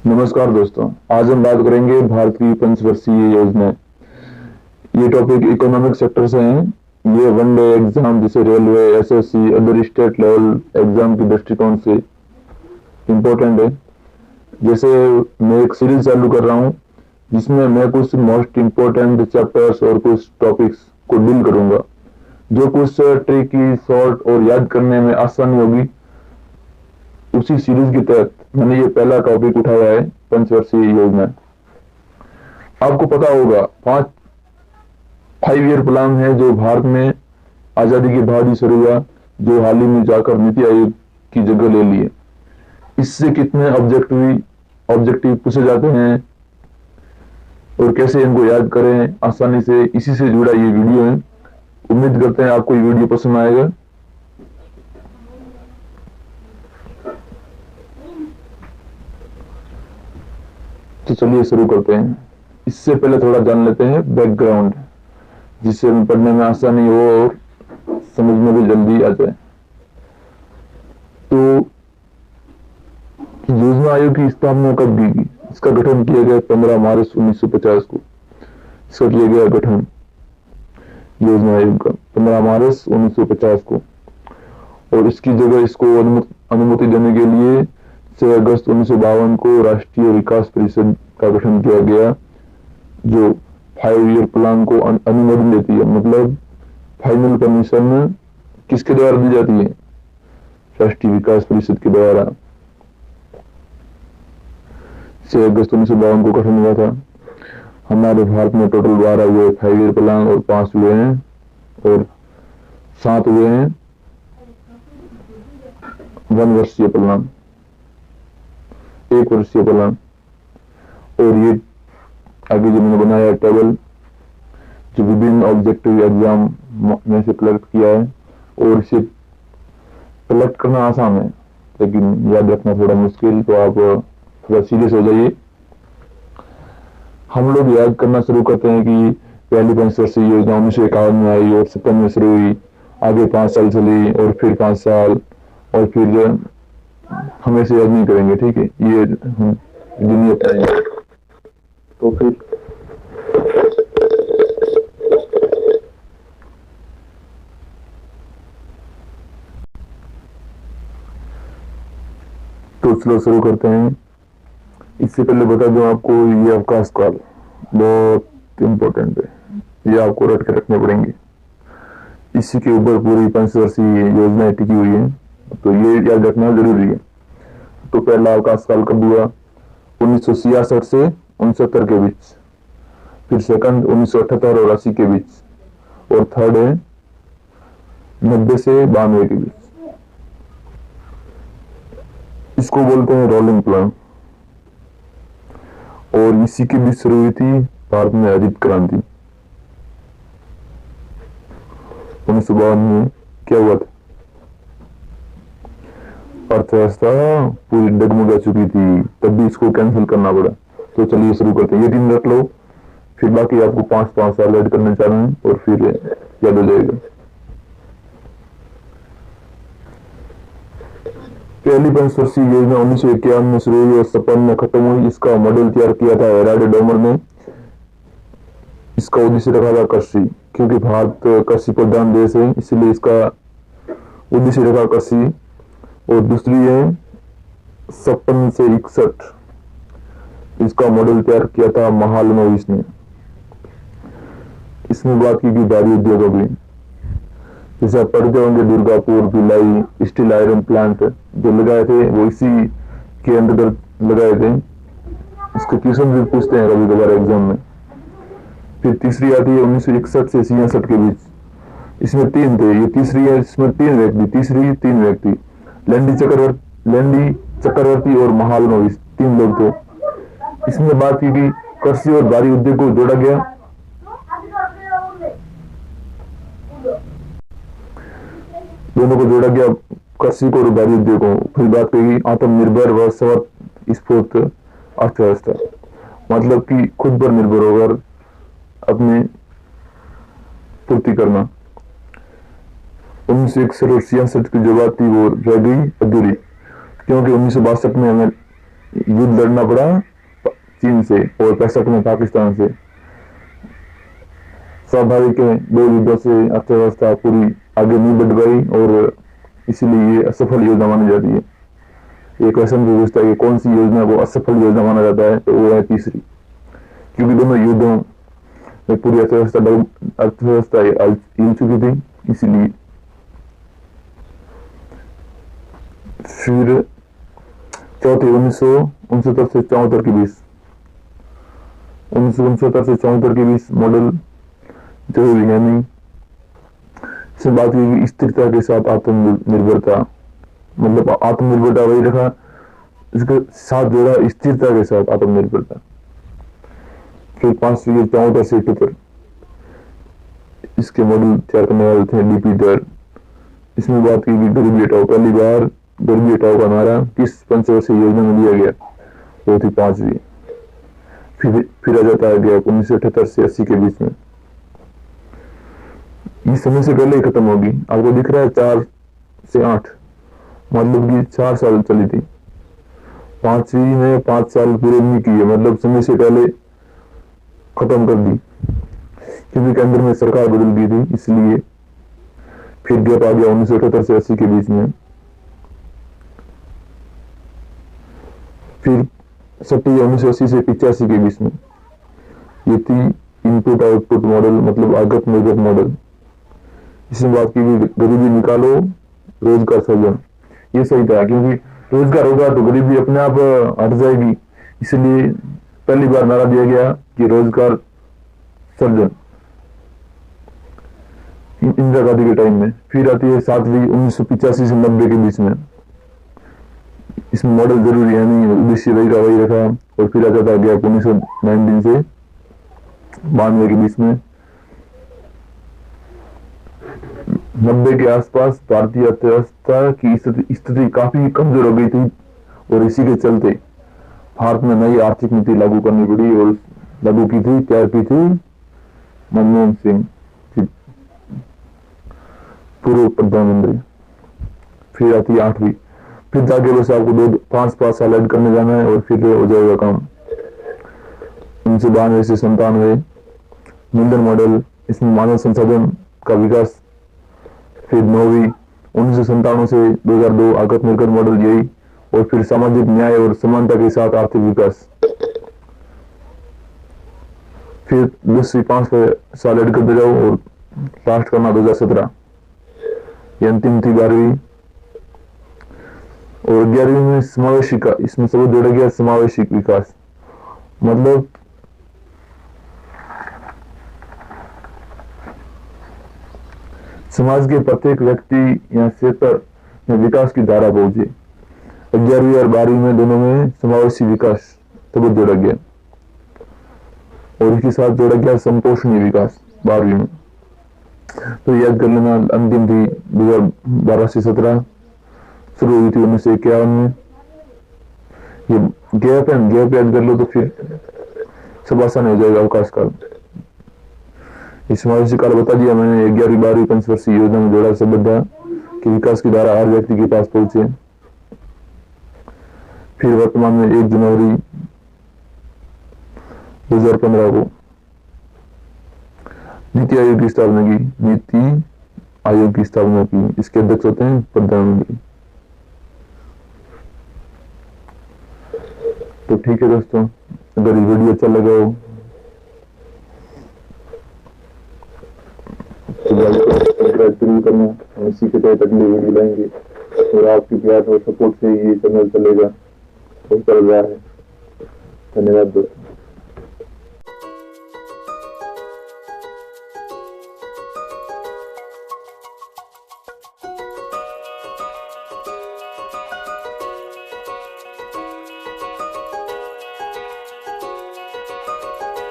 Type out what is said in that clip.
नमस्कार दोस्तों, आज हम बात करेंगे भारत की पंचवर्षीय योजना। ये टॉपिक इकोनॉमिक सेक्टर से है। ये वनडे एग्जाम जैसे railway, SSC, other state level exam के दृष्टिकोण से इम्पोर्टेंट है। जैसे मैं एक सीरीज चालू कर रहा हूँ जिसमें मैं कुछ मोस्ट इम्पोर्टेंट चैप्टर्स और कुछ टॉपिक्स को डील करूंगा, जो कुछ ट्रिकी, शॉर्ट और याद करने में आसानी होगी। उसी सीरीज के तहत मैंने ये पहला टॉपिक उठाया है, पंचवर्षीय योजना। आपको पता होगा 5 ईयर प्लान है जो भारत में आजादी के बाद ही शुरू हुआ, जो हाल ही में जाकर नीति आयोग की जगह ले लिए। इससे कितने ऑब्जेक्टिव पूछे जाते हैं और कैसे इनको याद करें आसानी से, इसी से जुड़ा ये वीडियो है। उम्मीद करते हैं आपको ये वीडियो पसंद आएगा। तो चलिए शुरू करते हैं। इससे पहले थोड़ा जान लेते हैं बैकग्राउंड, जिससे हमें पढ़ने में आसानी हो और समझ में भी जल्दी आ जाए। तो योजना आयोग की स्थापना कब की गई? इसका गठन किया गया 15 मार्च 1950 को। इसका किया गया गठन योजना आयोग का 15 मार्च 1950 को, और इसकी जगह इसको अनुमति देने के लिए 6 अगस्त 1952 को राष्ट्रीय विकास परिषद का गठन किया गया, जो 5 ईयर प्लान को अनुमोदन देती है। मतलब फाइनल परमिशन किसके द्वारा दी जाती है? राष्ट्रीय विकास परिषद के द्वारा। 6 अगस्त 1952 को गठन हुआ था। हमारे भारत में टोटल 12 हुए 5 ईयर प्लान और 5 हुए हैं और 7 हुए हैं 1 वर्षीय प्लान, 1 वर्षीय प्लान। और ये आगे जो मैंने बनाया टेबल, जो विभिन्न ऑब्जेक्टिव एग्जाम में से कलेक्ट किया है, और इसे कलेक्ट करना आसान है लेकिन याद रखना थोड़ा मुश्किल, तो आप थोड़ा सीरियस हो जाइए। हम लोग याद करना शुरू करते हैं कि पहली पंचवर्षीय योजना 1951 में आई और 57 में शुरू हुई, आगे 5 साल चली और फिर 5 साल, और फिर हमेशा याद नहीं करेंगे, ठीक है? ये दुनिया पाएंगे तो फिर तो चलो शुरू करते हैं। इससे पहले बता दूं आपको, ये अवकाश काल बहुत इंपॉर्टेंट है, ये आपको रट के रखने पड़ेंगे। इसी के ऊपर पूरी पंचवर्षीय योजना टिकी हुई है, तो ये याद रखना जरूरी है। तो पहला अवकाश काल कब हुआ? 1966 से 69 के बीच, फिर सेकंड 1978 और 80 के बीच, और थर्ड है 90 से 92 के बीच। इसको बोलते हैं रोलिंग प्लान। और इसी के बीच शुरू हुई थी भारत में हरित क्रांति। 1952 में क्या हुआ था? अर्थव्यवस्था पूरी डगमगा चुकी थी, तब भी इसको कैंसिल करना पड़ा। तो चलिए शुरू करते हैं। ये 3 रख लो, फिर बाकी आपको 5-5 साल ऐड करने चाह रहे हैं और फिर याद हो जाएगा। पहली पंचवर्षीय योजना 1951 में शुरू हुई और 56 में खत्म हुई। इसका मॉडल तैयार किया था हेराल्ड डोमर ने। इसका उद्देश्य रखा था कृषि, क्योंकि भारत कृषि प्रधान देश है, इसलिए इसका उद्देश्य रखा कृषि। और दूसरी है 56 से 61, इसका मॉडल तैयार किया था महालनोबिस ने। इसमें बात की भारी उद्योगों की, जैसे आप पढ़ते होंगे Durgapur, Bhilai steel iron plant जो लगाए थे, वो इसी के अंतर्गत लगाए थे। इसके क्वेश्चन भी पूछते हैं कभी कभार एग्जाम में। फिर तीसरी आती है 1961 से 66 के बीच। इसमें 3 थे, ये तीसरी है, इसमें 3 व्यक्ति, तीसरी 3 व्यक्ति, लैंडी चक्रवर्ती और महालनोबिस, 3 लोग थे। इसमें बात की कि कृषि और भारी उद्योग को जोड़ा गया। दोनों को जोड़ा गया, कृषि को और भारी उद्योग को। फिर बात कही आत्मनिर्भर व स्वस्फूर्त अर्थव्यवस्था, मतलब कि खुद पर निर्भर होकर अपने पूर्ति करना। 1961 और 66 की जो बात थी वो रह गई अधूरी, क्योंकि 1962 में हमें युद्ध लड़ना पड़ा चीन से और 65 में पाकिस्तान से। स्वाभाविक है, दो युद्धों से अर्थव्यवस्था पूरी आगे नहीं बढ़ पाई और इसलिए ये असफल योजना मानी जाती है। एक क्वेश्चन भी पूछता है कि कौन सी योजना को असफल योजना माना जाता है, तो वो है तीसरी, क्योंकि दोनों युद्धों में पूरी अर्थव्यवस्था हिल चुकी थी, इसीलिए। फिर चौथी 1969 से 74 के बीच, 1969 से 74 के बीच मॉडल जरूरी है नहीं। इसमें बात की स्थिरता के साथ आत्मनिर्भरता, मतलब आत्मनिर्भरता वही रखा, इसके साथ जोड़ा स्थिरता के साथ आत्मनिर्भरता। फिर 5वीं 74 से 78 इसके मॉडल तैयार करने वाले थे डीपी डर। इसमें बात की गरीबी हटाओ, पहली बार गरीबी हटाओ का नारा किस पंचवर्षीय योजना में दिया गया, वो थी 5वीं। फिर आ जाता है गया 1978 से 80 के बीच में, ये समय से पहले ही खत्म होगी। आपको दिख रहा है 4 से 8, मतलब कि 4 साल चली थी। 5वीं में 5 साल पूरे नहीं किए, मतलब समय से पहले खत्म कर दी, क्योंकि केंद्र में सरकार बदल गई थी, इसलिए फिर गैप आ गया 1978 से 80 के बीच में। फिर 1980 से 85 के बीच में ये थी इनपुट आउटपुट मॉडल, मतलब आगत निर्गत मॉडल। इसमें बात की गरीबी निकालो, रोजगार सृजन। ये सही था, क्योंकि रोजगार होगा तो गरीबी अपने आप हट जाएगी, इसलिए पहली बार नारा दिया गया कि रोजगार सृजन, इंदिरा गांधी के टाइम में। फिर आती है 7वीं 1985 से 90 के बीच में, इसमें मॉडल जरूरी है नहीं, उद्देश्य वही का वही रखा। और फिर आ जाता है गैप 1919 से 92 के बीच में। 90 के आसपास भारतीय अर्थव्यवस्था की स्थिति काफी कमजोर हो गई थी और इसी के चलते भारत में नई आर्थिक नीति लागू करनी पड़ी और लागू की थी, तैयार की थी मनमोहन सिंह, पूर्व प्रधानमंत्री। फिर आती है 8वीं, फिर जाके बस आपको 5 साल ऐड करने जाना है और फिर हो जाएगा काम। 1992 से 97 मुंडन मॉडल, इसमें मानव संसाधन का विकास। फिर 9वीं 1997 से 2002 आगत निर्गत मॉडल, यही। और फिर सामाजिक न्याय और समानता के साथ आर्थिक विकास। फिर 10वीं 5 साल ऐड करते जाओ और लास्ट करना 2017, ये अंतिम थी 12वीं। और 11वीं में समावेशी का, इसमें सब जोड़ा गया समावेशी विकास, मतलब समाज के प्रत्येक व्यक्ति या क्षेत्र में विकास की धारा पहुंचे। 11वीं और 12वीं में दोनों में समावेशी विकास सबूत जोड़ा गया और इसके साथ जोड़ा गया संपोषणीय विकास 12वीं में। तो याद कर लेना, अंतिम थी 2012 से 17, शुरू हुई थी 1951 में। ये गैप याद कर लो तो फिर सब आसान हो जाएगा। अवकाश काल, इस समावेशी काल बता दिया मैंने। 11वीं 12वीं पंचवर्षीय योजना में जोड़ा शब्द था कि विकास की धारा हर व्यक्ति के पास पहुंचे। फिर वर्तमान में 1 जनवरी 2015 को नीति आयोग की स्थापना की, नीति आयोग की स्थापना की। इसके अध्यक्ष होते हैं प्रधानमंत्री। तो ठीक है दोस्तों, अगर ये वीडियो अच्छा लगा हो तो सब्सक्राइब जरूर करना। हम इसी के तहत अगली वीडियो लाएंगे और आपकी प्यार और सपोर्ट से ये चैनल चलेगा और चल रहा है। धन्यवाद दोस्तों।